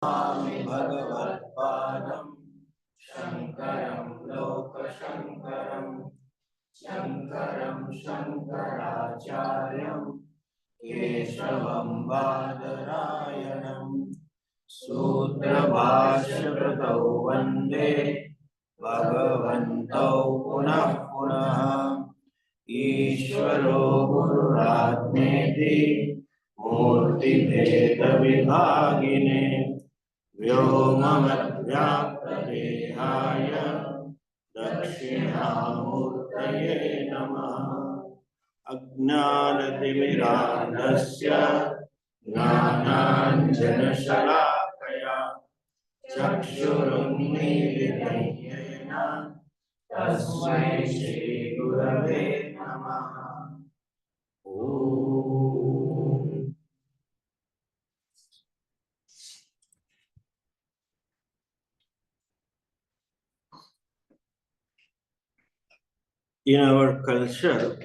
Swami Bhagavatpadam Shankaram Lokashankaram Shankaram Shankaracharyam Keshavam Badarayanam Sutra Bhashyakritau Vande Bhagavantau Punah Punah Ishvaro Gururatmeti Murti Bheda Vibhagine Vyomamad-vyapta-dehaya Dakshinamurtaye Namaha Ajnana-timirandhasya Jnananjana-shalakaya Chakshurunmilitam yena Tasmai Shri Gurave Namaha. Om. In our culture,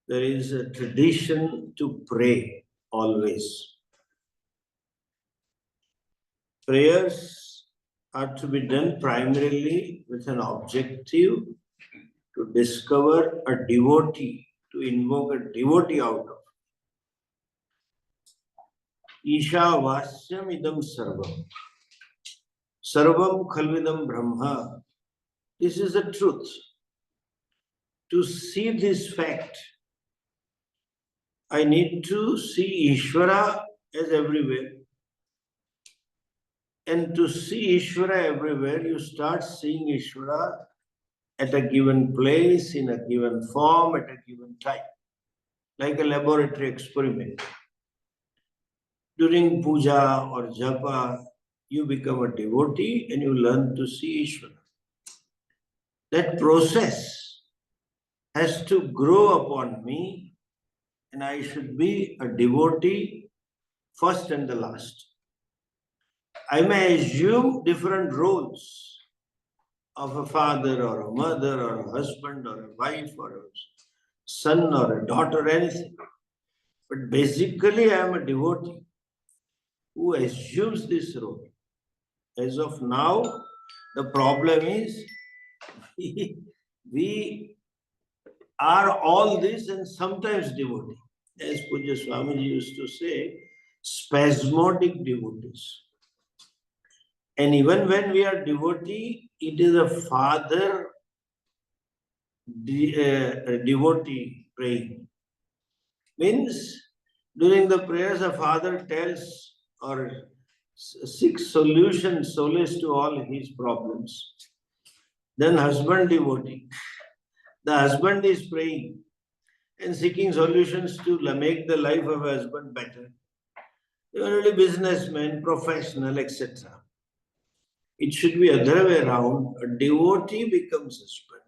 there is a tradition to pray always. Prayers are to be done primarily with an objective to discover a devotee, to invoke a devotee out of. Isha Vasyam idam sarvam. Sarvam khalvidam brahma. This is the truth. To see this fact, I need to see Ishvara as everywhere. And to see Ishvara everywhere, you start seeing Ishvara at a given place, in a given form, at a given time, like a laboratory experiment. During puja or japa, you become a devotee and you learn to see Ishvara. That process has to grow upon me, and I should be a devotee first and the last. I may assume different roles of a father or a mother or a husband or a wife or a son or a daughter, anything. But basically, I am a devotee who assumes this role. As of now, the problem is we are all this and sometimes devotee. As Puj Swamiji used to say, spasmodic devotees. And even when we are devotee, it is a father devotee praying. Means during the prayers, a father tells or seeks solutions, solace to all his problems. Then husband devotee. The husband is praying and seeking solutions to make the life of a husband better. Generally businessman, professional, etc. It should be other way around. A devotee becomes husband.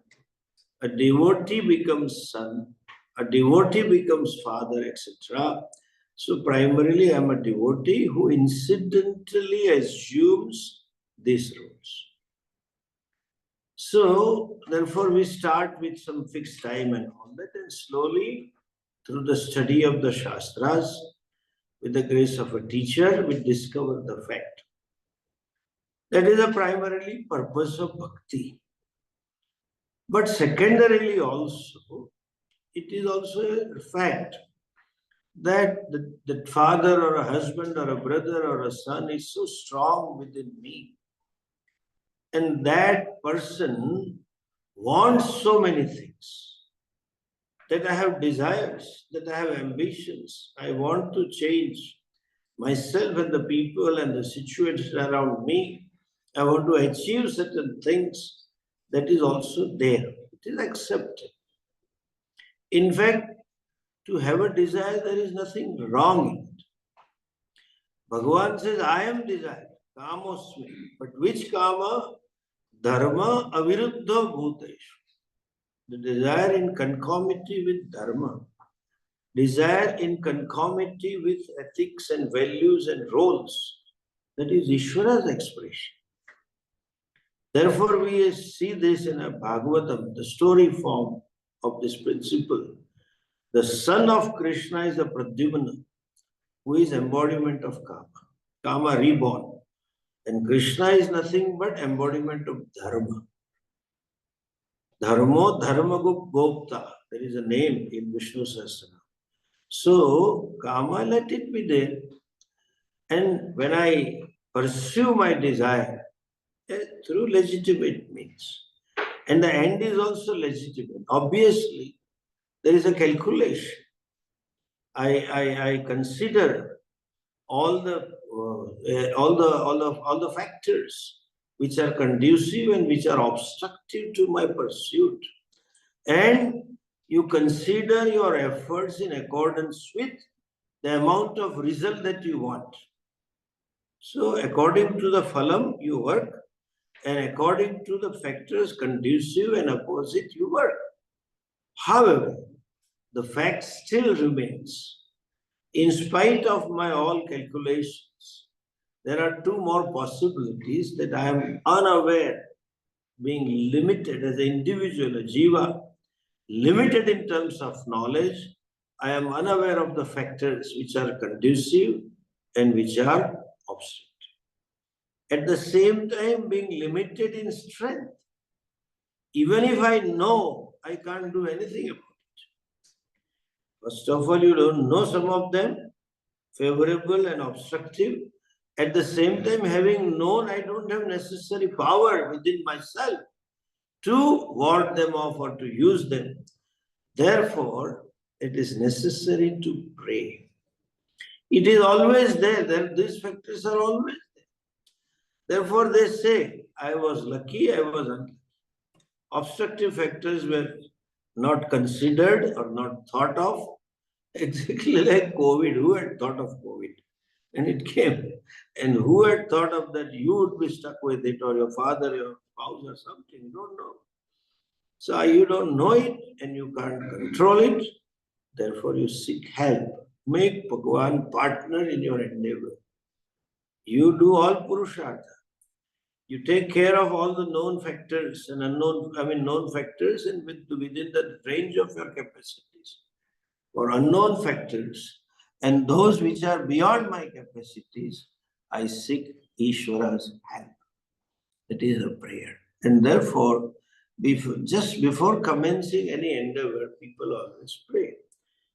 A devotee becomes son. A devotee becomes father, etc. So primarily I am a devotee who incidentally assumes these roles. So therefore we start with some fixed time and all that, and slowly through the study of the Shastras, with the grace of a teacher, we discover the fact. That is the primarily purpose of bhakti. But secondarily also, it is also a fact that the father or a husband or a brother or a son is so strong within me. And that person wants so many things, that I have desires, that I have ambitions. I want to change myself and the people and the situation around me. I want to achieve certain things. That is also there. It is accepted. In fact, to have a desire, there is nothing wrong in it. Bhagavan says, I am desire, kamosmi. But which kama? Dharma aviruddha bhuteshu. The desire in conformity with dharma. Desire in conformity with ethics and values and roles. That is Ishvara's expression. Therefore, we see this in a Bhagavatam, the story form of this principle. The son of Krishna is a Pradyumna. who is embodiment of Kama. Kama reborn. And Krishna is nothing but embodiment of Dharma. Dharmo Dharma Gopta. There is a name in Vishnu Sahasranam. So, Kama, let it be there. And when I pursue my desire, through legitimate means, and the end is also legitimate. Obviously, there is a calculation. I consider all the factors which are conducive and which are obstructive to my pursuit, and you consider your efforts in accordance with the amount of result that you want. So according to the phalam, you work, and according to the factors conducive and opposite, you work. However, the fact still remains. In spite of my all calculations, there are two more possibilities that I am unaware, being limited as an individual, a jiva, limited in terms of knowledge. I am unaware of the factors which are conducive and which are obstructive. At the same time, being limited in strength. Even if I know, I can't do anything about it. First of all, you don't know some of them, favorable and obstructive. At the same time, having known, I don't have necessary power within myself to ward them off or to use them. Therefore, it is necessary to pray. It is always there. These factors are always there. Therefore, they say, I was lucky, I was unlucky. Obstructive factors were not considered or not thought of. Exactly like COVID. Who had thought of COVID? And it came. And who had thought of that you would be stuck with it, or your father, your spouse, or something? You don't know. So you don't know it and you can't control it. Therefore, you seek help. Make Bhagavan partner in your endeavor. You do all Purushartha. You take care of all the known factors and known factors and within the range of your capacities. For unknown factors and those which are beyond my capacities, I seek Ishvara's help. That is a prayer. And therefore, just before commencing any endeavor, people always pray.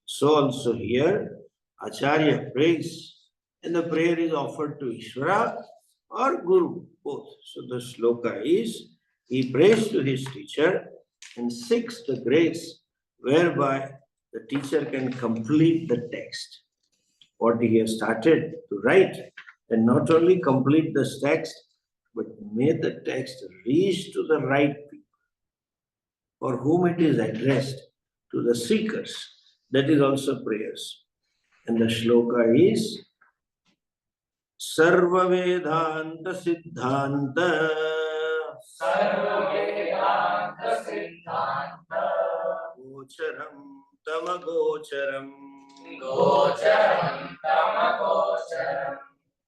So also here, Acharya prays, and the prayer is offered to Ishvara or Guru, both. So the shloka is, he prays to his teacher and seeks the grace whereby the teacher can complete the text, what he has started to write, and not only complete this text, but may the text reach to the right people for whom it is addressed, to the seekers. That is also prayers. And the shloka is Sarva Vedanta Siddhanta Gocharam Tamagocharam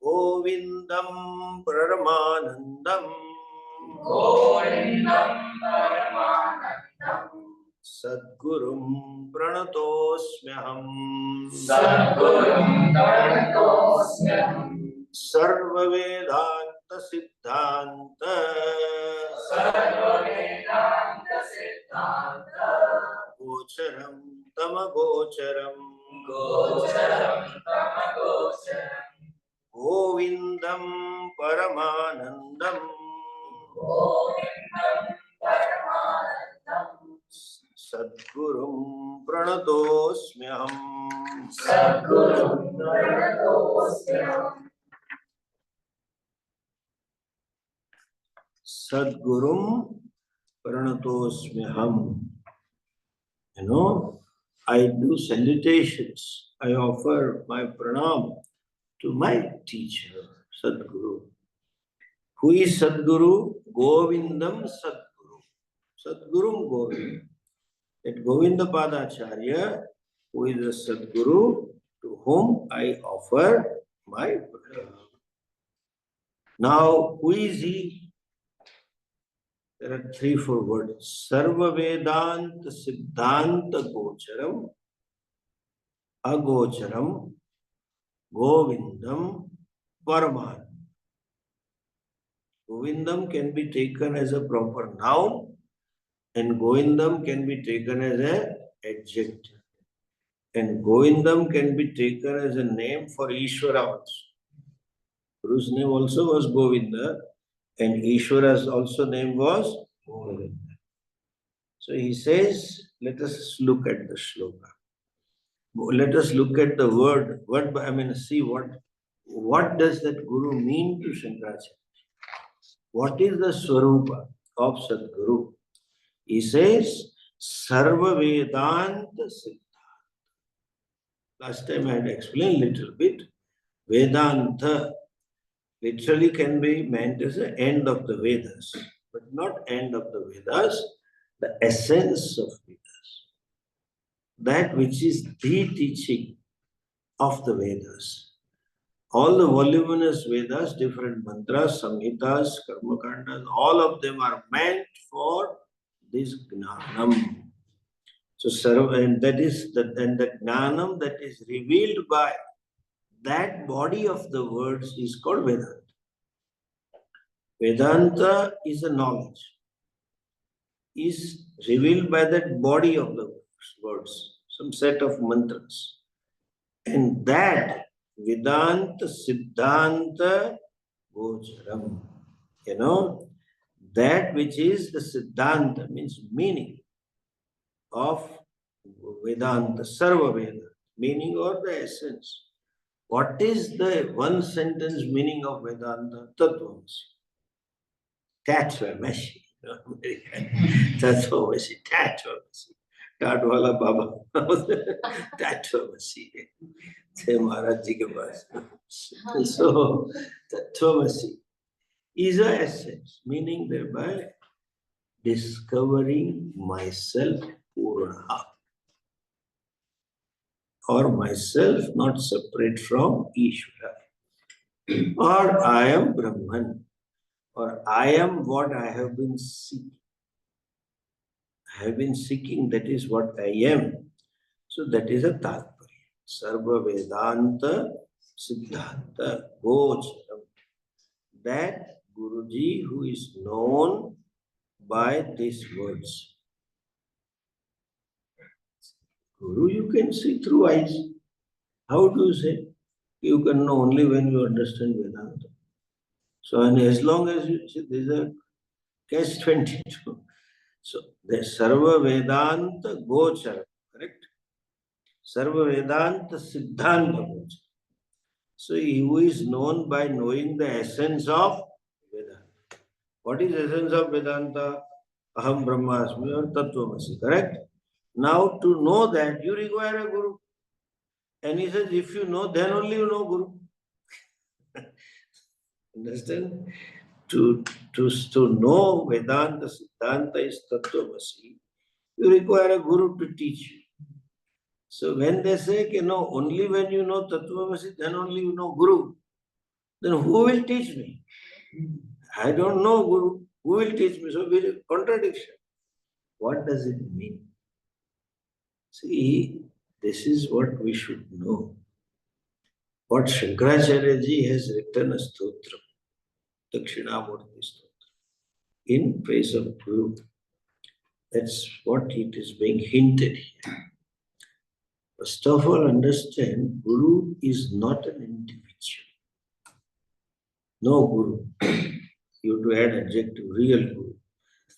Govindam Paramanandam Sadgurum Pranatosmyaham Sarva Vedanta Siddhanta Gocharam Tamagocharam Govindam Paramanandam Sadgurum Pranatosmyaham Sadgurum Pranatosmyaham. You know, I do salutations. I offer my pranam to my teacher, Sadguru. Who is Sadguru? Govindam Sadguru. Sadgurum Govind. That Govinda Padacharya, who is a Sadguru, to whom I offer my pranam. Now, who is he? There are 3-4 words. Sarva Vedanta Siddhanta Gocharam, Agocharam, Govindam Paraman. Govindam can be taken as a proper noun and Govindam can be taken as an adjective. And Govindam can be taken as a name for Ishvara also. Guru's name also was Govinda and Ishvara's also name was Govinda. So he says, let us look at the shloka. Let us look at the word. See what does that Guru mean to Shankaracharya? What is the Swarupa of Sadguru? He says, Sarva Vedanta Siddha. Last time I had explained a little bit. Vedanta literally can be meant as the end of the Vedas, but not end of the Vedas, the essence of Vedas. That which is the teaching of the Vedas. All the voluminous Vedas, different mantras, samhitas, karmakandas, all of them are meant for this gnanam. So, and that is the gnanam that is revealed by that body of the words is called Vedanta. Vedanta is a knowledge, is revealed by that body of the words, some set of mantras. And that Vedanta Siddhanta Gocharam, that which is the Siddhanta, means meaning of Vedanta, Sarva Vedanta, meaning or the essence. What is the one sentence meaning of Vedanta? Tattvamasi. Tattvamasi. Tattvamasi. Tattvamasi. Tatwala Baba. Tattvamasi. थे महाराज जी के पास. So, Tattvamasi is a essence, meaning thereby discovering myself Purana, or myself not separate from Ishvara, or I am Brahman, or I am what I have been seeking. I have been seeking, that is what I am. So that is a Tatparya. Sarva Vedanta Siddhanta Gocharam. That Guruji who is known by these words. Guru you can see through eyes. How do you say? You can know only when you understand Vedanta. So, and as long as you see, these are case 22. So, the Sarva Vedanta Gochara, correct? Sarva Vedanta Siddhanta Gochara. So, he who is known by knowing the essence of Vedanta. What is the essence of Vedanta? Aham Brahmasmi or Tattvamasi, correct? Now, to know that, you require a Guru. And he says, if you know, then only you know Guru. Understand? To know Vedanta, Siddhanta is Tattvamasi, you require a Guru to teach you. So when they say, only when you know Tattvamasi, then only you know Guru, then who will teach me? I don't know Guru. Who will teach me? So there is contradiction. What does it mean? See, this is what we should know. What Shankaracharyaji has written a stotra, Dakshinamurti stotra, in praise of Guru. That's what it is being hinted here. First of all, understand, Guru is not an individual. No Guru. You have to add adjective, real Guru.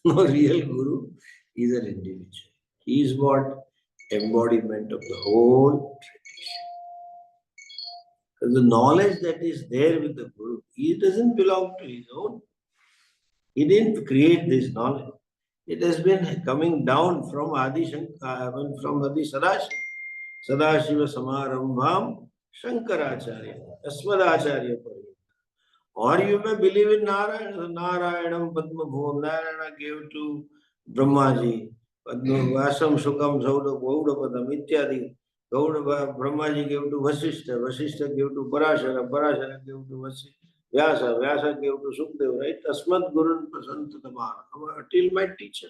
No real Guru is an individual. He is what? Embodiment of the whole tradition. Because the knowledge that is there with the Guru, he doesn't belong to his own. He didn't create this knowledge. It has been coming down from Adi Sadashiva. Sadashiva Samarambham Shankaracharya, Asmadacharya Pariyanta. Or you may believe in Narayana. Narayanam Padma Bhum. Narayana gave to Brahmaji. Padma Vasam Sukam Sauda Gauda Padam Ityadi. Gauda Brahmaji gave to Vasishta. Vasishta gave to Parashara. Parashara gave to Vyasa. Vyasa gave to Sukdev. Right? Asmad Gurun Prasanta Tamara. Till my teacher.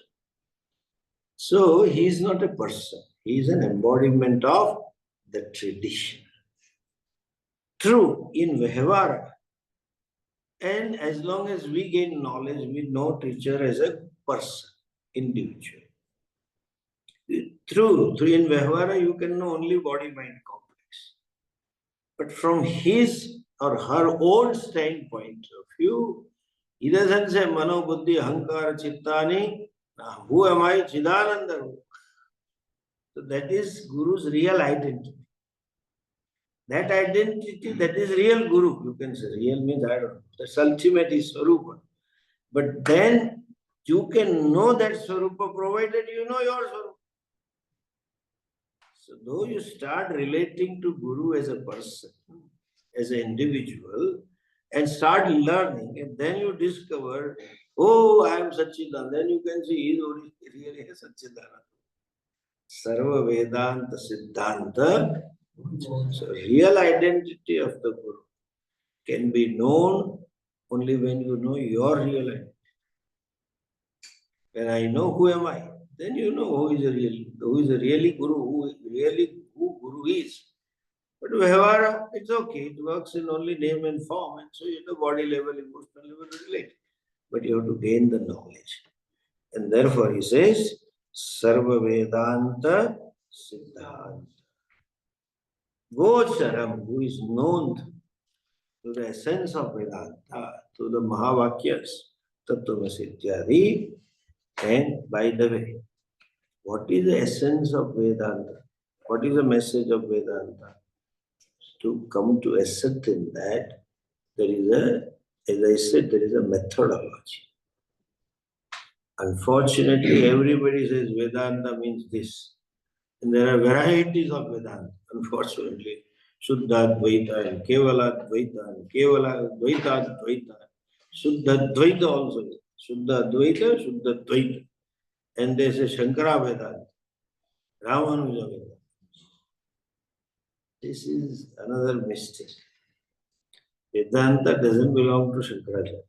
So he is not a person. He is an embodiment of the tradition. true in Vyavara. And as long as we gain knowledge, we know teacher as a person, individual. True in Vyavara, you can know only body-mind complex. But from his or her own standpoint of view, he doesn't say Mano Buddhi Ahankara Chittani. Who am I? Chidananda. So that is Guru's real identity. That identity, that is real Guru. You can say real means I don't know. That's ultimate is Swarupa. But then you can know that Swarupa provided you know your Swarupa. So though you start relating to Guru as a person, as an individual, and start learning, and then you discover, oh, I am Satchidananda. Then you can see he is really a Satchidananda. Sarva Vedanta Siddhanta. So real identity of the Guru can be known only when you know your real identity. When I know who am I, then you know who is a really Guru, who Guru is. But Vyavara, it's okay. It works in only name and form, and so you know body level, emotional level relate. But you have to gain the knowledge. And therefore he says, Sarva Vedanta Siddhanta. Gocharam, who is known to the essence of Vedanta, to the Mahavakyas, Tattvamasi Ityadi. And by the way, what is the essence of Vedanta? What is the message of Vedanta? To come to ascertain that there is as I said, there is a methodology. Unfortunately, everybody says Vedanta means this. And there are varieties of Vedanta, unfortunately. Shuddha Dvaita and Kevala Dvaita and Kevala Dvaita Dvaita. Shuddha Dvaita also. Shuddha Dvaita, Shuddha Dvaita. And they say Shankara Vedanta, Ramanuja Vedanta. This is another mistake. Vedanta doesn't belong to Shankaracharya.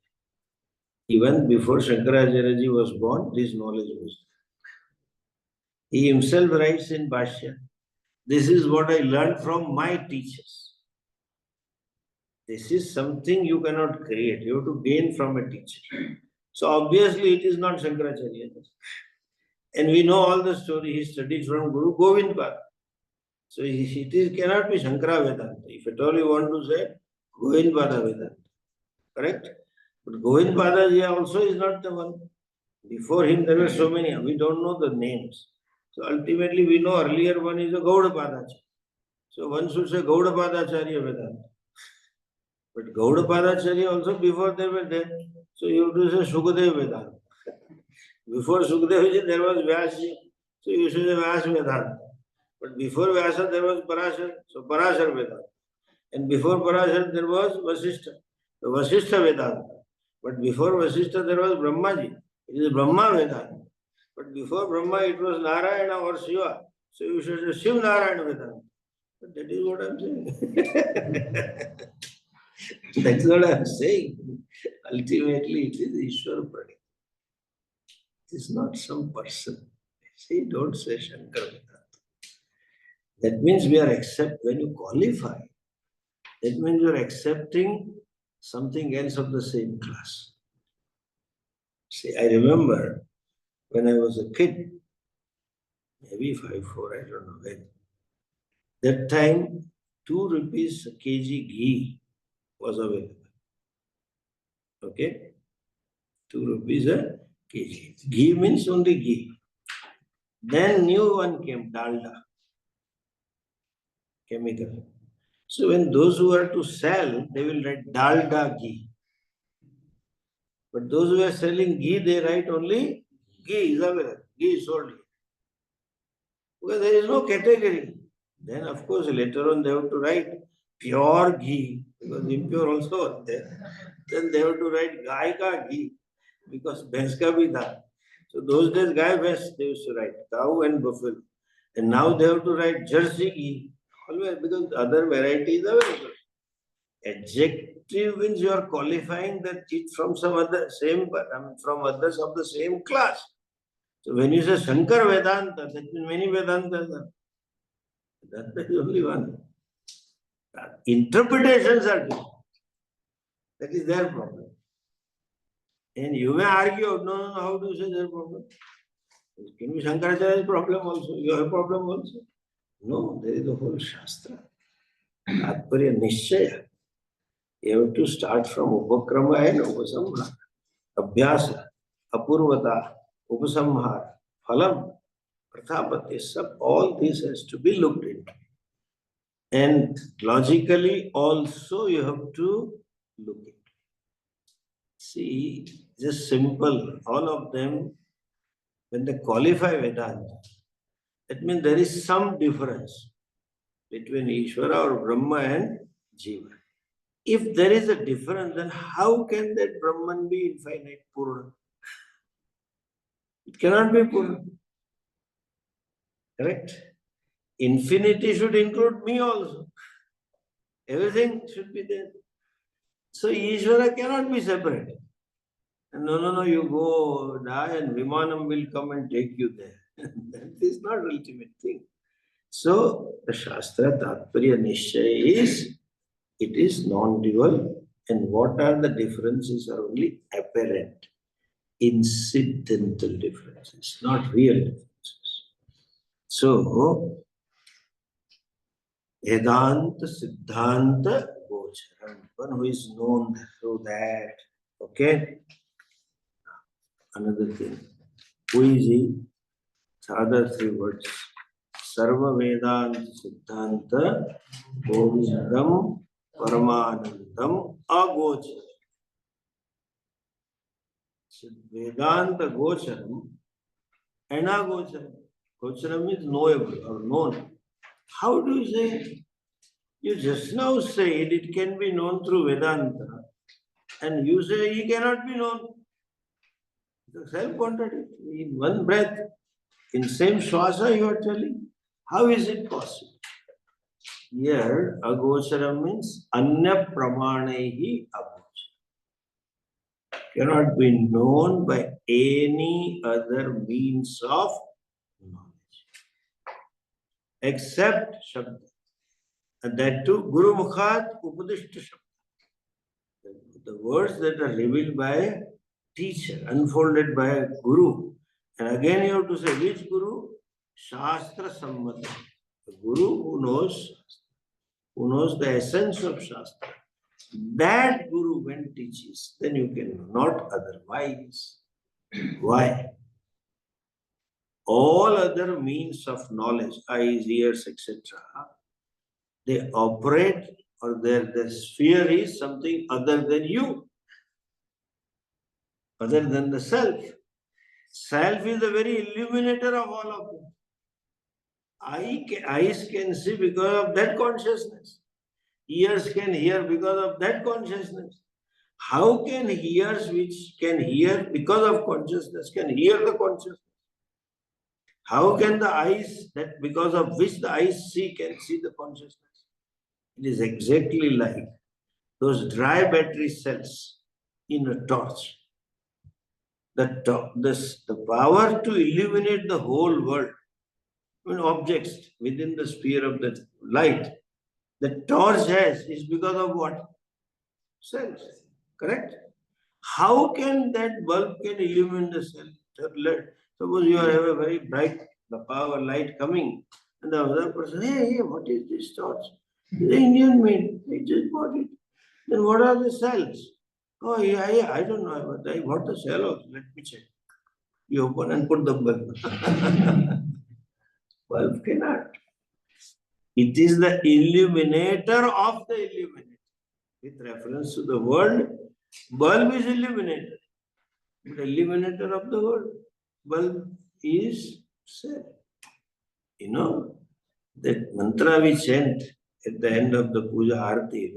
Even before Shankaracharyaji was born, this knowledge was there. He himself writes in Bhashya, this is what I learned from my teachers. This is something you cannot create. You have to gain from a teacher. So obviously it is not Shankaracharya. And we know all the story. He studied from Guru Govind Pada. So it cannot be Shankara Vedanta. If at all you want to say, Govind Pada Vedanta. Correct? But Govind Padaji also is not the one. Before him there were so many. We don't know the names. So ultimately we know earlier one is a Gauda Padacharya. So one should say Gauda Padacharya Vedanta. But Gauda Padacharya also before they were there. So you have to say Shukadev Vedanta. Before Sukadevji there was Vyasji. So you should say Vyas Vedanta. But before Vyasa there was Parashar. So Parashar Vedanta. And before Parashar there was Vasishtha. So Vasishtha Vedanta. But before Vasishtha there was Brahmaji. It is Brahma Vedanta. But before Brahma it was Narayana or Shiva. So you should say Shiv Narayana Vedanta. But that is what I am saying. That's what I am saying. Ultimately it is Ishwar Pradip. It is not some person. See, don't say Shankar Vedanta. That means we are when you qualify, that means you are accepting something else of the same class. See, I remember when I was a kid, maybe 5'4", I don't know when. That time, 2 rupees a kg ghee was available. Okay? 2 rupees a kg. Ghee means only ghee. Then new one came, dalda, chemical. So when those who are to sell, they will write dalda ghee. But those who are selling ghee, they write only ghee is available. Ghee is sold. Because there is no category. Then of course later on they have to write pure ghee, because impure also there. Then they have to write gai ka ghee, because bhais ka bhi tha. So those days gai bhais they used to write, cow and buffalo. And now they have to write jersey ghee, always, because other varieties are available. Adjective means you are qualifying that it from some other from others of the same class. So when you say Shankar Vedanta, that means many Vedantas are. Vedanta is only one. Interpretations are different. That is their problem. And you may argue, no, how do you say their problem? It can be Shankaracharya's problem also, your problem also. No, there is a whole Shastra. Tatparya Nishchaya. You have to start from Upakrama and Upasamhara. Abhyasa, Apurvata, Upasamhara, Phalam, Prathapati, all this has to be looked into. And logically also you have to look into. See, just simple, all of them, when they qualify Vedanta, that means there is some difference between Ishvara or Brahma and Jiva. If there is a difference, then how can that Brahman be infinite, Purna? It cannot be Purna. Correct? Infinity should include me also. Everything should be there. So Ishvara cannot be separate. No, you go die and Vimanam will come and take you there. That is not ultimate thing. So the Shastra Tatparya Nishchaya is, it is non-dual, and what are the differences are only apparent, incidental differences, not real differences. So, Vedanta Siddhanta Gocharam, one who is known through that. Okay? Another thing. Who is he? Other three words. Sarva Vedanta Siddhanta Govindam Paramanandam Agocharam. Vedanta Gocharam and Agocharam. Gocharam is knowable or known. How do you say? You just now said it can be known through Vedanta, and you say he cannot be known. It's self-contradictory. In one breath, in same shwasa you are telling. How is it possible? Here, agocharam means anya pramanehi agocharam. Cannot be known by any other means of knowledge. Except Shabda. And that too, Guru Mukhat Upadishta Shabda. The words that are revealed by a teacher, unfolded by a Guru. And again you have to say, which Guru? Shastra Sammata. The Guru who knows the essence of Shastra. That Guru when teaches, then you can know, not otherwise. Why? All other means of knowledge, eyes, ears, etc., they operate, or their sphere is something other than you, other than the self. Self is the very illuminator of all of them. Eyes can see because of that consciousness. Ears can hear because of that consciousness. How can ears which can hear because of consciousness can hear the consciousness? How can the eyes that because of which the eyes see can see the consciousness? It is exactly like those dry battery cells in a torch. The power to illuminate the whole world, objects within the sphere of the light, the torch has is because of what? Cells. Correct? How can that bulb can illumine the cell? Suppose you have a very bright power light coming, and the other person, hey, what is this torch? The Indian made. They just bought it. Then what are the cells? Oh, yeah, I don't know. But I bought the cell also. Let me check. You open and put the bulb. Bulb cannot. It is the illuminator of the illuminator. With reference to the world, bulb is illuminated. The illuminator of the world, bulb is cell. You know, that mantra we chant at the end of the puja arati,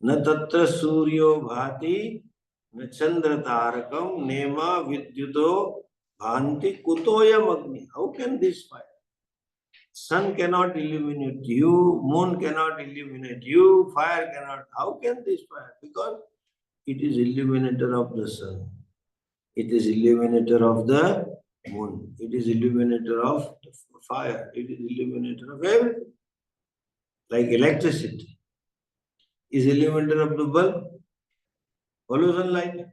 na tatra suryo bhati, na chandra tarakam, nema vidyuto bhanti kutoyam agni. How can this fire? Sun cannot illuminate you, moon cannot illuminate you, fire cannot. How can this fire? Because it is illuminator of the sun. It is illuminator of the moon. It is illuminator of the fire. It is illuminator of everything. Like electricity. is illuminator of the bulb. Halogen light,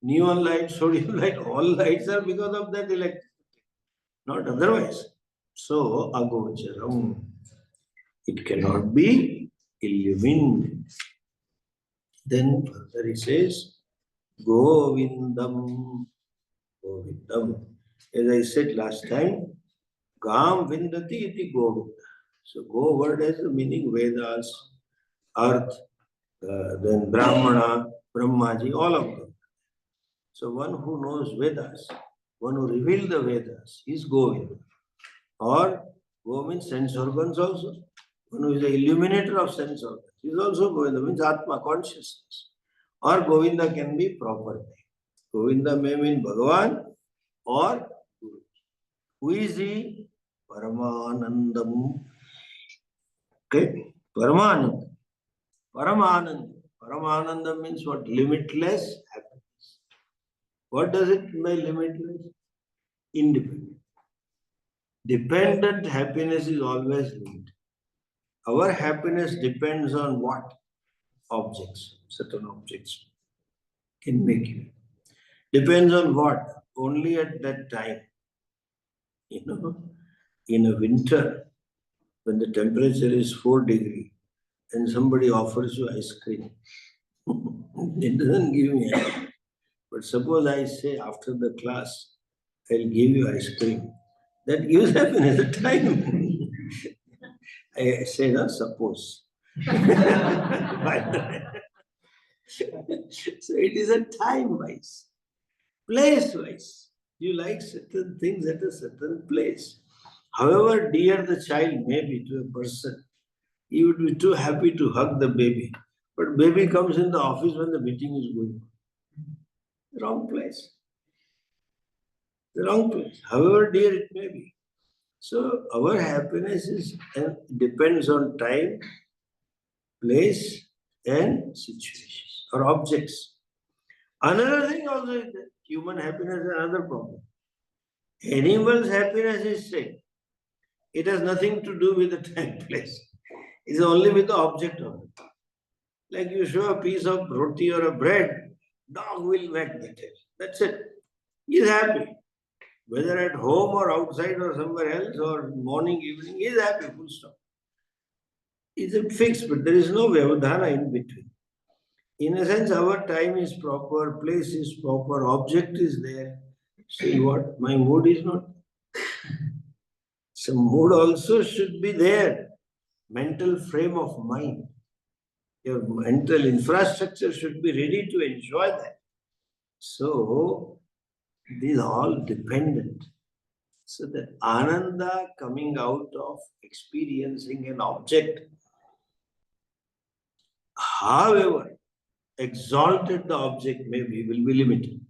neon light, sodium light, all lights are because of that electricity, not otherwise. So, agocharam, it cannot be illumined. Then further he says, Govindam, Govindam. As I said last time, Gam Vindati iti Govinda. So, Go word has the meaning Vedas, Earth, then Brahmana, Brahmaji, all of them. So, one who knows Vedas, one who revealed the Vedas, is Govinda. Or Go means sense organs also. One who is the illuminator of sense organs is also Govinda, means Atma, consciousness. Or Govinda can be proper name. Govinda may mean Bhagavan or Guru. Who is he? Paramanandam. Okay? Paramanandam. Paramanandam. Paramanandam means what? Limitless happiness. What does it mean by limitless? Independent. Dependent happiness is always limited. Our happiness depends on what? Objects. Certain objects can make you. Depends on what? Only at that time. You know, in a winter, when the temperature is 4 degrees, and somebody offers you ice cream, it doesn't give me anything. But suppose I say after the class, I'll give you ice cream. That gives happiness at time. I say, no, suppose. So it is a time-wise, place-wise. You like certain things at a certain place. However dear the child may be to a person, he would be too happy to hug the baby. But baby comes in the office when the meeting is going on. The wrong place. The wrong place. However dear it may be. So our happiness is depends on time, place, and situations or objects. Another thing also is that human happiness is another problem. Animal's happiness is same. It has nothing to do with the time, place. It is only with the object of it. Like you show a piece of roti or a bread, dog will wag the tail. That's it. He is happy. Whether at home or outside or somewhere else or morning, evening, he is happy, full stop. It's a fixed, but there is no vyavadhana in between. In a sense, our time is proper, place is proper, object is there. See what? My mood is not. So mood also should be there. Mental frame of mind. Your mental infrastructure should be ready to enjoy that. So these are all dependent. So the ananda coming out of experiencing an object, however exalted the object may be, will be limited.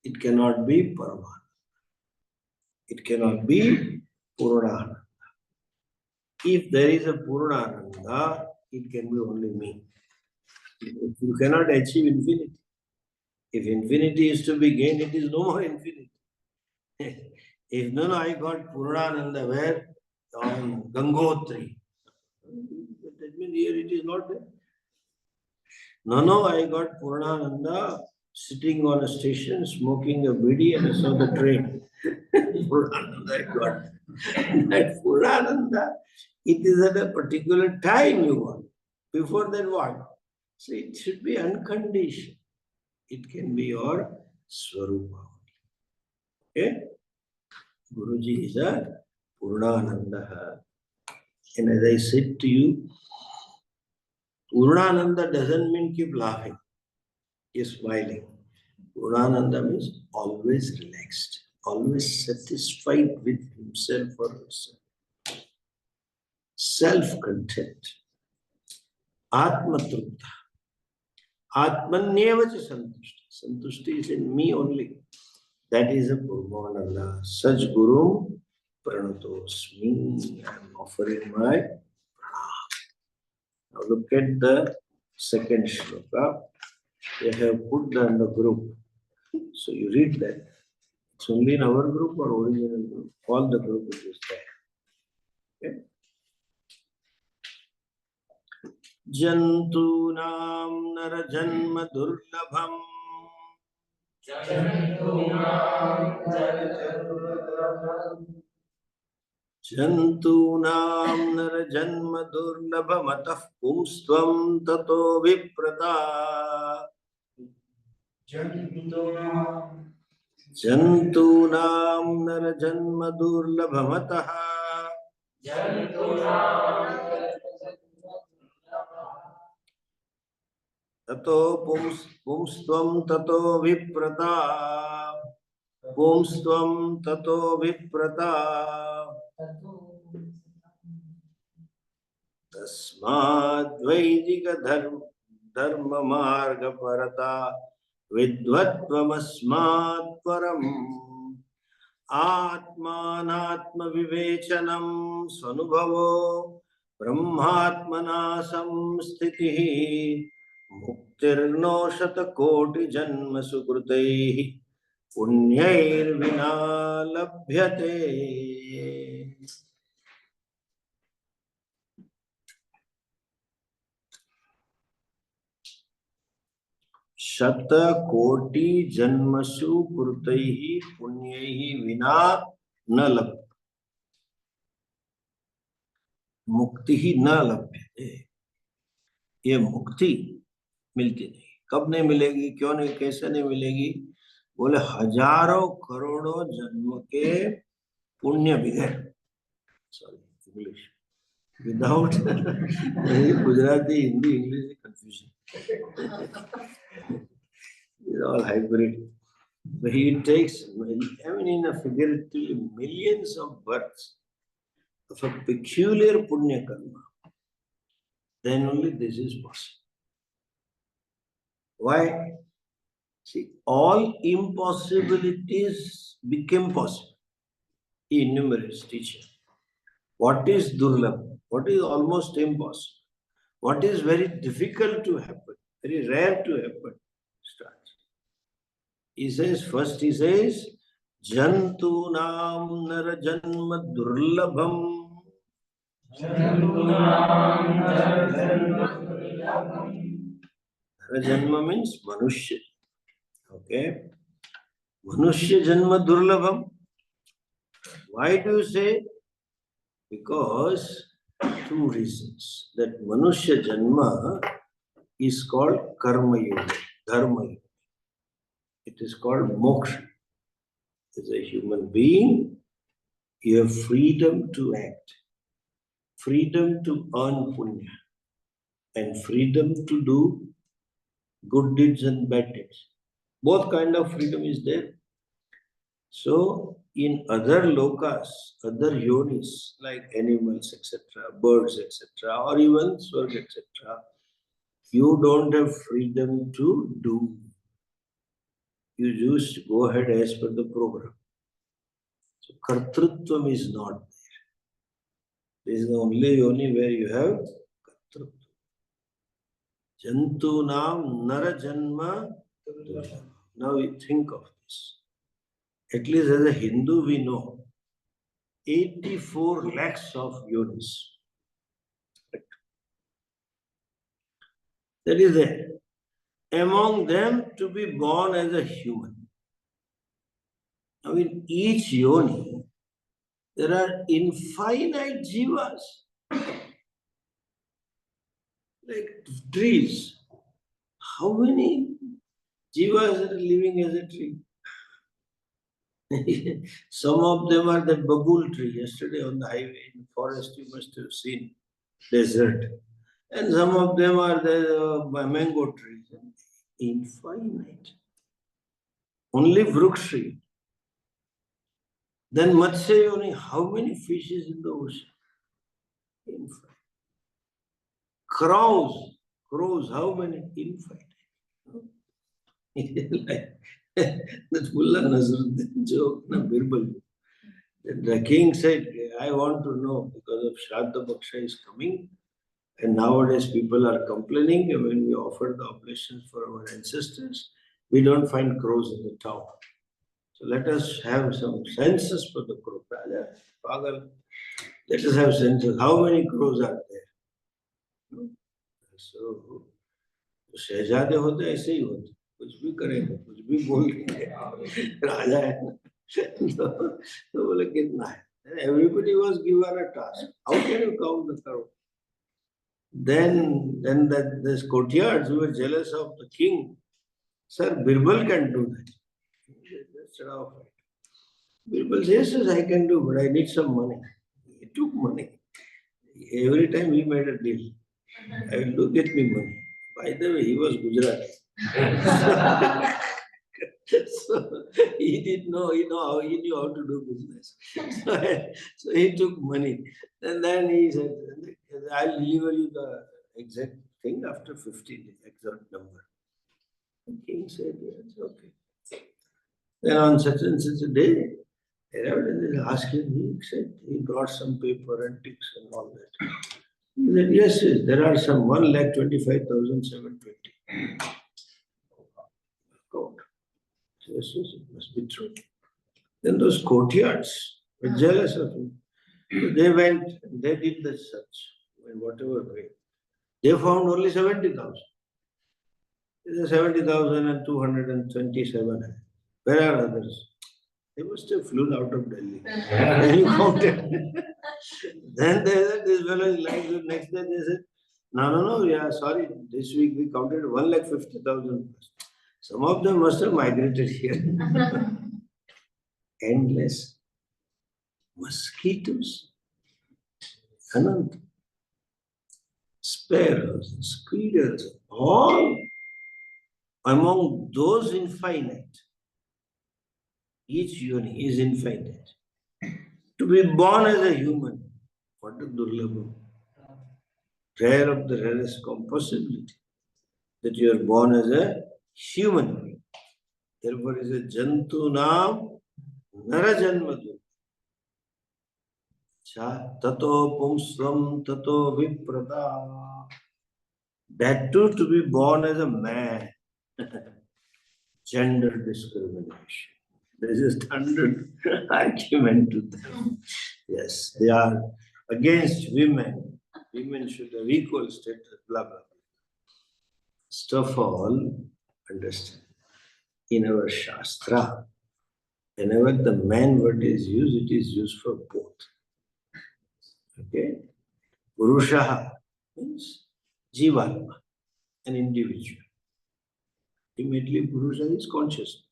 It cannot be Paramananda. It cannot be Purnananda. If there is a Purnananda, it can be only me. You cannot achieve infinity. If infinity is to be gained, it is no more infinity. If no, I got Purnananda where? On Gangotri. That means here it is not there. No, I got Purnananda sitting on a station, smoking a bidi, and I saw the train. Purnananda I got. That Purnananda, it is at a particular time you want. Before that, what? So it should be unconditioned. It can be your Swarupa. Okay? Guruji is a Purnananda. And as I said to you, Purnananda doesn't mean keep laughing, keep smiling. Purnananda means always relaxed, always satisfied with himself or herself. Self-content. Atma-trupta. Atmanyevacha santushti. Santushti is in me only. That is a Purnananda. Such Guru Pranatosmi. I am offering my pranam. Now look at the second shloka. They have put in the group. So you read that. It's only in our group or original group. All the group it is there. Okay? जन्तूनां नरजन्म दुर्लभम् जन्तूनां नरजन्म दुर्लभमतः पुंस्त्वं ततो विप्रता जन्तूनां नरजन्म दुर्लभमतः ततो पुंस्त्वं ततो विप्रता पुंस्त्वं ततो विप्रता तस्माद्वैदिक धर्म मार्ग परता विद्वत्वमस्मात् परम् आत्मानात्म विवेचनं स्वनुभवो ब्रह्मात्मना संस्थितिः मुक्तिर्नो शतकोटि जन्म सुकृतैः पुण्यैर्विना लभ्यते। शतकोटि जन्मसु कृतैः पुण्यैः विना न लभ्यते, मुक्ति ही न लभ्यते। ये मुक्ति मिलती नहीं। कब नहीं मिलेगी, क्यों नहीं, कैसे नहीं मिलेगी? बोले हजारों करोड़ों जन्म के पुण्य बगैर, sorry English without Gujarati Hindi English confusion, it's all hybrid. But he takes, I mean, in a figuratively millions of births of a peculiar punya karma, then only this is possible. Why? See, all impossibilities became possible. He enumerates, teacher. What is durlabh? What is almost impossible? What is very difficult to happen, very rare to happen, starts. He says, first he says, Jantunam nara janma durlabham. Nara janma means manushya. Okay? Manushya janma durlabham. Why do you say? Because two reasons. That manushya janma is called karma yoga, dharma yoga. It is called moksha. As a human being, you have freedom to act, freedom to earn punya, and freedom to do good deeds and bad deeds. Both kind of freedom is there. So, in other lokas, other yonis, like animals, etc., birds, etc., or even swarga, etc., you don't have freedom to do. You just go ahead as per the program. So, kartrutvam is not there. This is the only yoni where you have kartrutvam. Jantunam nara janma. Now we think of this. At least as a Hindu, we know 84 lakhs of yonis. That is there. Among them, to be born as a human. Now, in each yoni, there are infinite jivas, like trees. How many jivas are living as a tree? Some of them are that babul tree. Yesterday on the highway in the forest, you must have seen desert. And some of them are the mango trees. Infinite. Only vrukshri. Then Matsya Yoni, how many fishes in the ocean? Infinite. Crows, how many? Infinite. Like that Mullah Nasruddin joke, na Birbal. The king said, I want to know, because of Shraddha Paksha is coming, and nowadays people are complaining when we offer the oblations for our ancestors, we don't find crows in the town. So let us have some census for the crow. Raja, Pagal, let us have census. How many crows are there? So, शहजादे होते ऐसे ही होते, कुछ भी करेंगे, कुछ भी बोल देंगे, राजा है ना, तो बोले कितना है? Everybody was given a task. How can you count the crowd? Then these courtiers who were jealous of the king, sir, Birbal can do that. Instead of Birbal says, yes, I can do, but I need some money. He took money. Every time he made a deal, I will do, get me money. By the way, he was Gujarati. So he didn't know, he knew how to do business. So he took money. And then he said, I'll deliver you the exact thing after 15 days, exact number. The king said, yes, okay. Then on such and such a day, they asked him, he said, he brought some paper and ticks and all that. He said, yes, yes, there are some 1,25,720. God. Yes, yes, it must be true. Then those courtiers were jealous of him. So they went, they did the search in whatever way. They found only 70,000. There are 70,227. Where are others? They must have flown out of Delhi. Then you counted. Then they said, this fellow is like, the next day they said, no, yeah, sorry, this week we counted 1,50,000. Some of them must have migrated here. Endless mosquitoes, Anant, sparrows, and squirrels, all among those infinite. Each yoni is infinite. To be born as a human, what a durlabha, rare of the rarest possibility, that you are born as a human being. Therefore is a jantu nam narajanmadu. Tato pumsvam tato viprata. That too to be born as a man. Gender discrimination. There is a standard argument to them. Yes, they are against women. Women should have equal status, blah, blah. First of all, understand, in our Shastra, whenever the man word is used, it is used for both. Okay? Purushaha means Jivatma, an individual. Ultimately, Purusha is consciousness.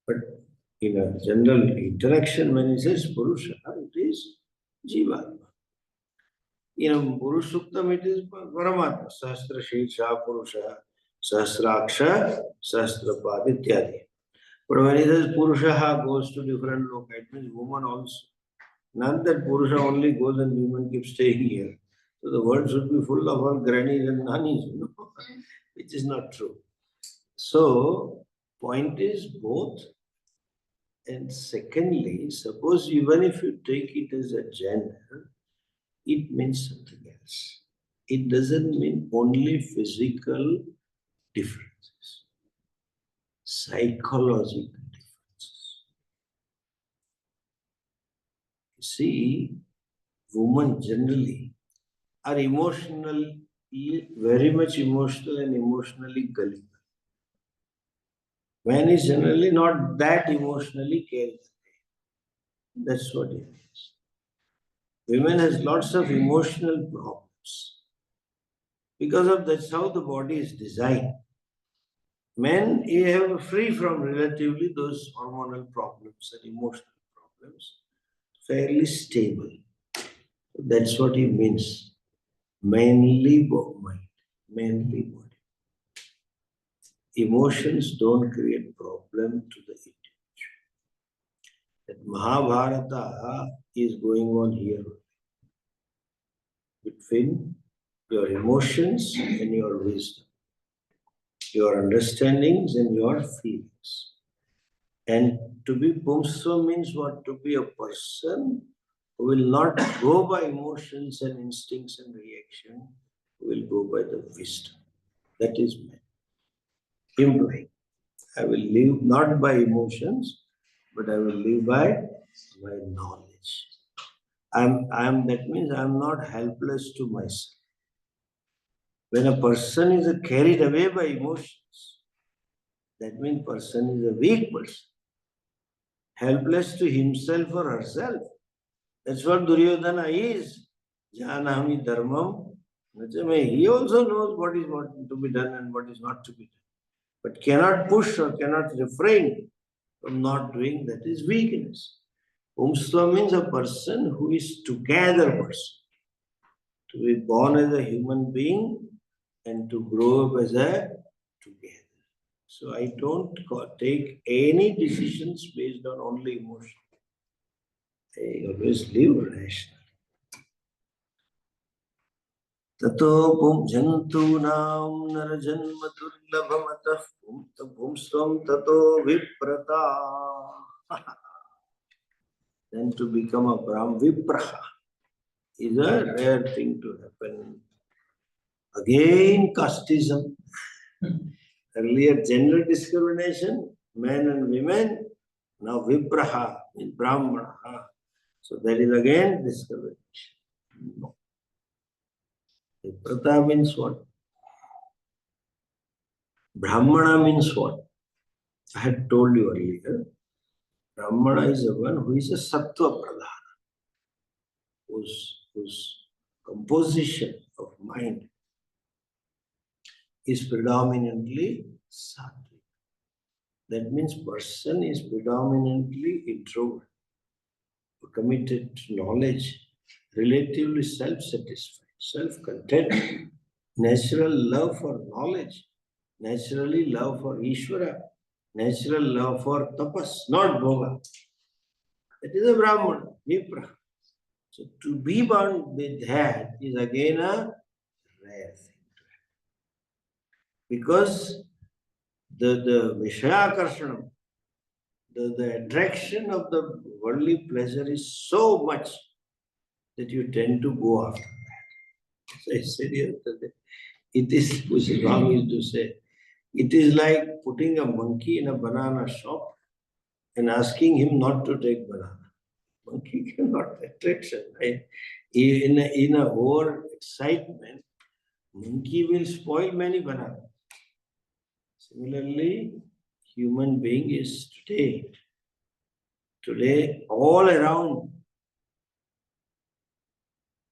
But in a general interaction, when it says Purusha, it is Jivatma. In a Purushuktam, it is Paramatma, Sahasra Shesha Purusha, Sahasraksha, Sahasrapad, Ityadi. But when it says Purusha goes to different loka, it means woman also. Not that Purusha only goes and women keep staying here. So the world should be full of all grannies and nannies, which is not true. So, point is both. And secondly, suppose even if you take it as a gender, it means something else. It doesn't mean only physical differences, psychological differences. See, women generally are emotionally, very much emotional and emotionally gullible. Man is generally not that emotionally caring. That's what it is. Women has lots of emotional problems. Because of that's how the body is designed. Men have free from relatively those hormonal problems and emotional problems, fairly stable. That's what he means. Manly mind, manly body. Emotions don't create problem to the individual. That Mahabharata is going on here between your emotions and your wisdom, your understandings and your feelings. And to be Pumsva means what? To be a person who will not go by emotions and instincts and reaction, who will go by the wisdom. That is man. Implying, I will live not by emotions, but I will live by my knowledge. That means I'm not helpless to myself. When a person is carried away by emotions, that means person is a weak person, helpless to himself or herself. That's what Duryodhana is. Janami dharmam. He also knows what is what to be done and what is not to be done, but cannot push or cannot refrain from not doing. That is weakness. Umsva means a person who is together person. To be born as a human being and to grow up as a together. So I don't take any decisions based on only emotion. I always live rational. ततो पुंजन्तूनां नरजन्म दुर्लभमतः पुंस्त्वं ततो विप्रता. Then to become a Vipraha is a rare thing to happen. Again, casteism. Earlier, gender discrimination, men and women. Now, Vipraha is Brahmana. So, that is again discrimination. No. Viprata means what? Brahmana means what? I had told you earlier. Brahmana is the one who is a Sattva Pradhana, whose composition of mind is predominantly sattvic. That means person is predominantly introvert, committed to knowledge, relatively self-satisfied, self-content, natural love for knowledge, naturally love for Ishvara, natural love for tapas, not bhoga. That is a Brahmana, Vipra. So to be born with that is again a rare thing. Because the Vishaya-karshanam, the attraction of the worldly pleasure is so much that you tend to go after that. So I said yesterday, it is, Puj Swamiji used to say, it is like putting a monkey in a banana shop and asking him not to take banana. Monkey cannot attraction, right? In a over excitement, monkey will spoil many bananas. Similarly, human being is today all around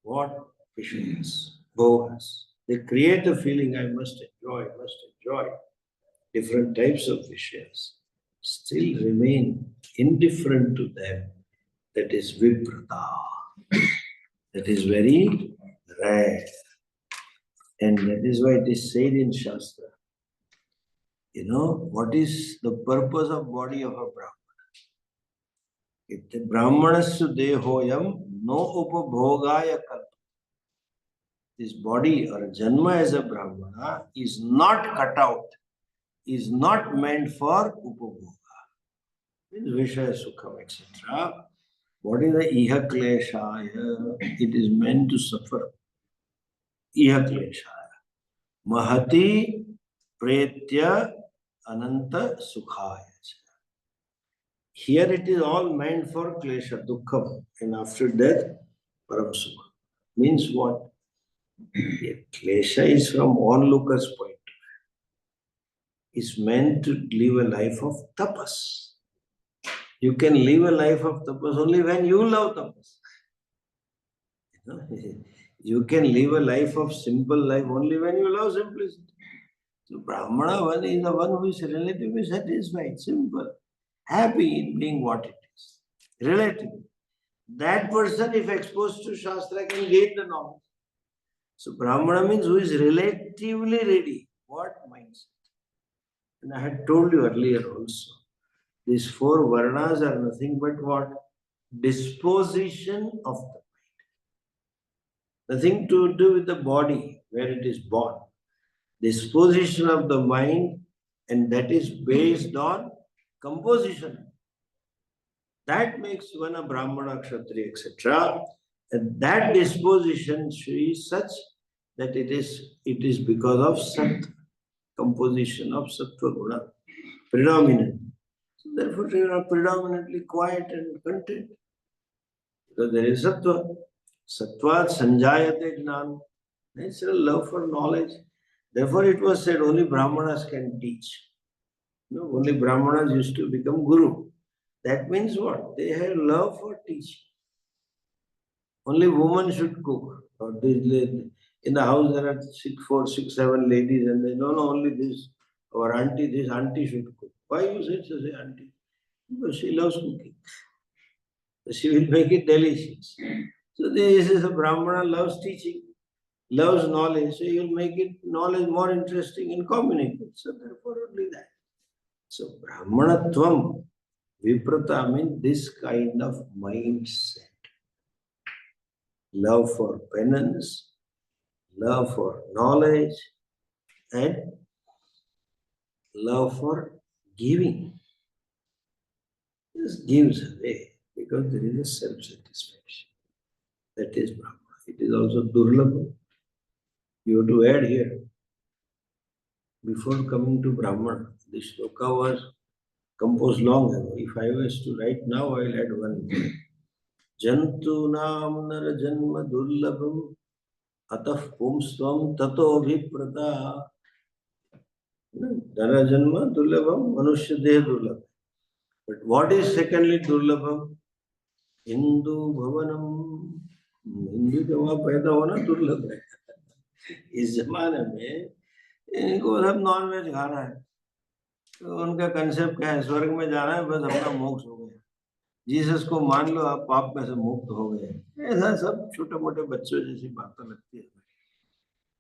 what visions, bhogas. They create a feeling I must enjoy. Different types of wishes still remain indifferent to them. That is viprata. That is very rare. And that is why it is said in Shastra. You know, what is the purpose of body of a Brahmana? If the Brahmanasya dehoyam no upabhogaya kalpa. This body or Janma as a Brahmana is not cut out, is not meant for upabhoga. Means Vishaya Sukham, etc. What is the Iha Kleshaya? It is meant to suffer. Iha Kleshaya. Mahati Pretya Ananta Sukhaya. Here it is all meant for Klesha, Dukkham, and after death, Param Sukha. Means what? Klesha is from onlooker's point. Is meant to live a life of tapas. You can live a life of tapas only when you love tapas. You can live a life of simple life only when you love simplicity. So Brahmana one is the one who is relatively satisfied, simple, happy in being what it is. Relatively. That person, if exposed to Shastra, can gain the knowledge. So Brahmana means who is relatively ready. What mindset? And I had told you earlier also, these four varnas are nothing but what? Disposition of the mind. Nothing to do with the body, where it is born. Disposition of the mind, and that is based on composition. That makes one a Brahmana, Kshatriya, etc. And that disposition is such that it is because of Sat, composition of Sattva Guna, predominant. So therefore, they are predominantly quiet and content. Because there is Sattva. Sattva Sanjayate Jnana. Natural love for knowledge. Therefore, it was said only Brahmanas can teach. No, only Brahmanas used to become Guru. That means what? They have love for teaching. Only women should cook. Or in the house there are 6, 7 ladies, and they know only this. Our auntie, this auntie should cook. Why you said to say auntie? Because she loves cooking. She will make it delicious. So this is a Brahmana loves teaching, loves knowledge. So you will make it knowledge more interesting and communicate. So therefore only that. So Brahmanatvam, Viprata means this kind of mindset. Love for penance, love for knowledge, and love for giving. This gives away because there is a self-satisfaction. That is Brahma. It is also Durlabha. You have to add here. Before coming to Brahman, this shloka was composed long ago. If I was to write now, I will add one more. Jantu nam nara janma durlabham atah pumsvam tato abhiprata. Nara janma durlabham manushya deha durlabham. But what is secondly durlabham? Hindu bhavanam. Hindu के वहां पैदा होना दुर्लभ है. इस जमाने में इनको सब नॉन वेज खाना है. तो उनका कंसेप्ट क्या है? स्वर्ग में जाना है, बस अपना मोक्ष हो गया. जीसस को मान लो, आप पाप में से मुक्त हो गए. ऐसा सब छोटे मोटे बच्चों जैसी बातें लगती है.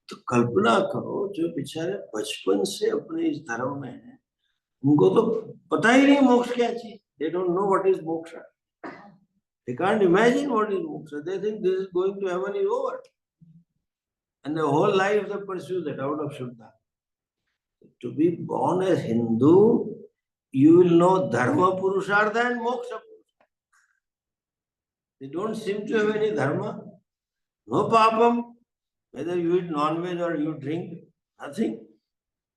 तो कल्पना करो, जो बेचारे बचपन से अपने इस धर्म में हैं, उनको तो पता ही नहीं मोक्ष क्या चीज. They don't know what is moksha. They can't imagine what is moksha. They think this is going to heaven is over. And the whole life they pursue that out of Shuddha. To be born as Hindu, you will know Dharma Purushartha and Moksha Purushartha. They don't seem to have any Dharma. No Papam. Whether you eat non-veg or you drink, nothing.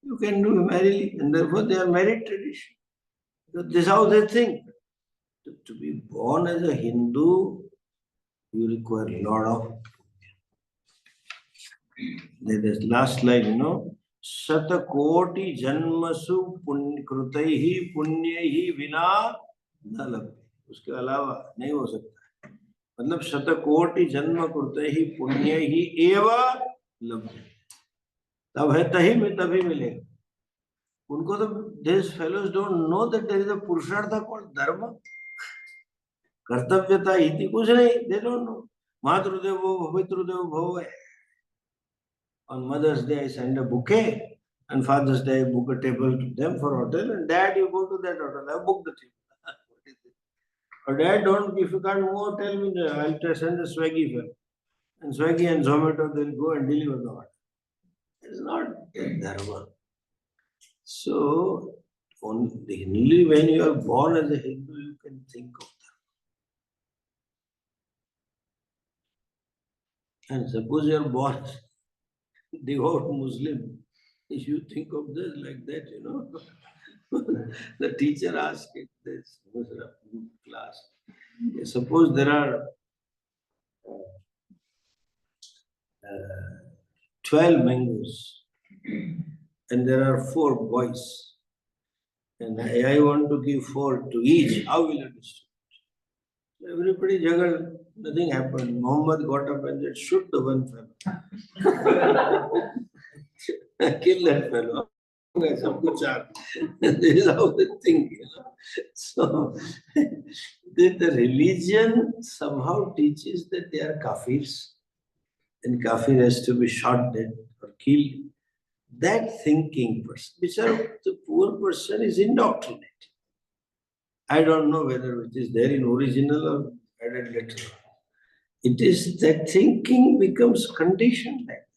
You can do merrily. And therefore they are married tradition. Because this is how they think. To be born as a Hindu, you require a lot of. This last line, Satakoti Janmasu Krutaihi Punyahi Vina Nalabhi. उसके अलावा नहीं हो सकता. मतलब शतकोटि जन्म कृतैहि पुण्यैहि एव लभ्यते. तब है तही में तभी मिलेगा. उनको तो these fellows don't know that there is a पुरुषार्थ called dharma. कर्तव्यता इति कुछ नहीं. They don't know. मातृदेवो भवितृदेवो भव है. On Mother's Day, I send a bouquet, and Father's Day, I book a table to them for hotel, and Dad, you go to that hotel. I book the table. What is it? Or Dad, don't, if you can't move, tell me, I'll send a Swaggy fellow. And Swaggy and Zomato, they'll go and deliver the order. It's not dharma. So, only when you are born as a Hindu, you can think of dharma. And suppose you are born devout Muslim, if you think of this like that, the teacher asked it this class. Suppose there are 12 mangoes and there are 4 boys, and I want to give 4 to each. How will you distribute? Everybody juggled. Nothing happened. Muhammad got up and said, shoot the one fellow. Kill that fellow. This is how they think. So, the religion somehow teaches that they are kafirs, and kafir has to be shot dead or killed. That thinking person, the poor person is indoctrinated. I don't know whether it is there in original or added later. It is that thinking becomes conditioned like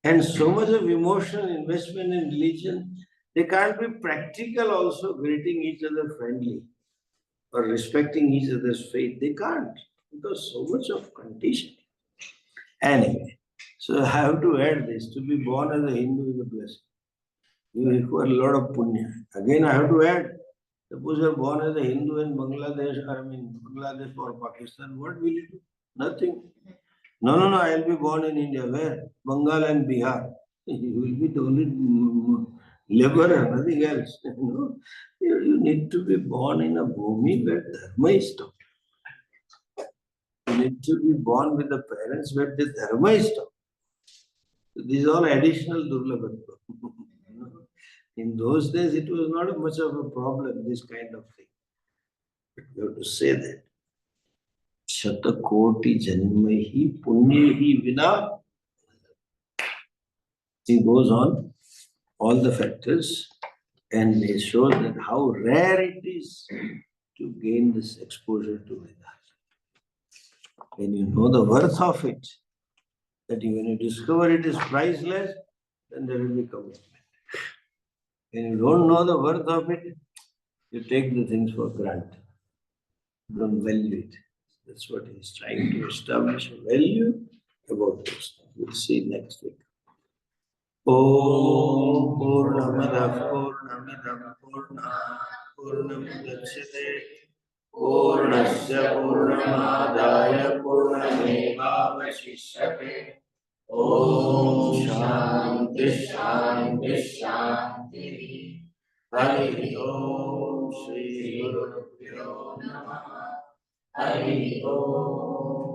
that. And so much of emotional investment in religion, they can't be practical also, greeting each other friendly or respecting each other's faith. They can't, because so much of conditioning. Anyway, so I have to add this. To be born as a Hindu is a blessing. You require a lot of punya. Again, I have to add, suppose you are born as a Hindu in Bangladesh or Pakistan, what will you do? Nothing. No, I'll be born in India. Where? Bengal and Bihar. You will be the only laborer, nothing else. You need to be born in a bhumi where dharma is taught. You need to be born with the parents where the dharma is taught. These are all additional durlabhatva. In those days, it was not much of a problem, this kind of thing. But we have to say that. Shatakoti janmahi punyehi vina. He goes on, all the factors, and they show that how rare it is to gain this exposure to Vedanta. When you know the worth of it, that when you discover it is priceless, then there will be commitment. When you don't know the worth of it, you take the things for granted. You don't value it. That's what he's trying to establish a value about this. We'll see next week. Om Purnamada Purnamidam Purna Purnamudachyate Purnasya Purnamadaya Purnamevavashishyate Om Shanti Shanti Shanti Hari Om Shri Guru Pyo Namaha Hari Om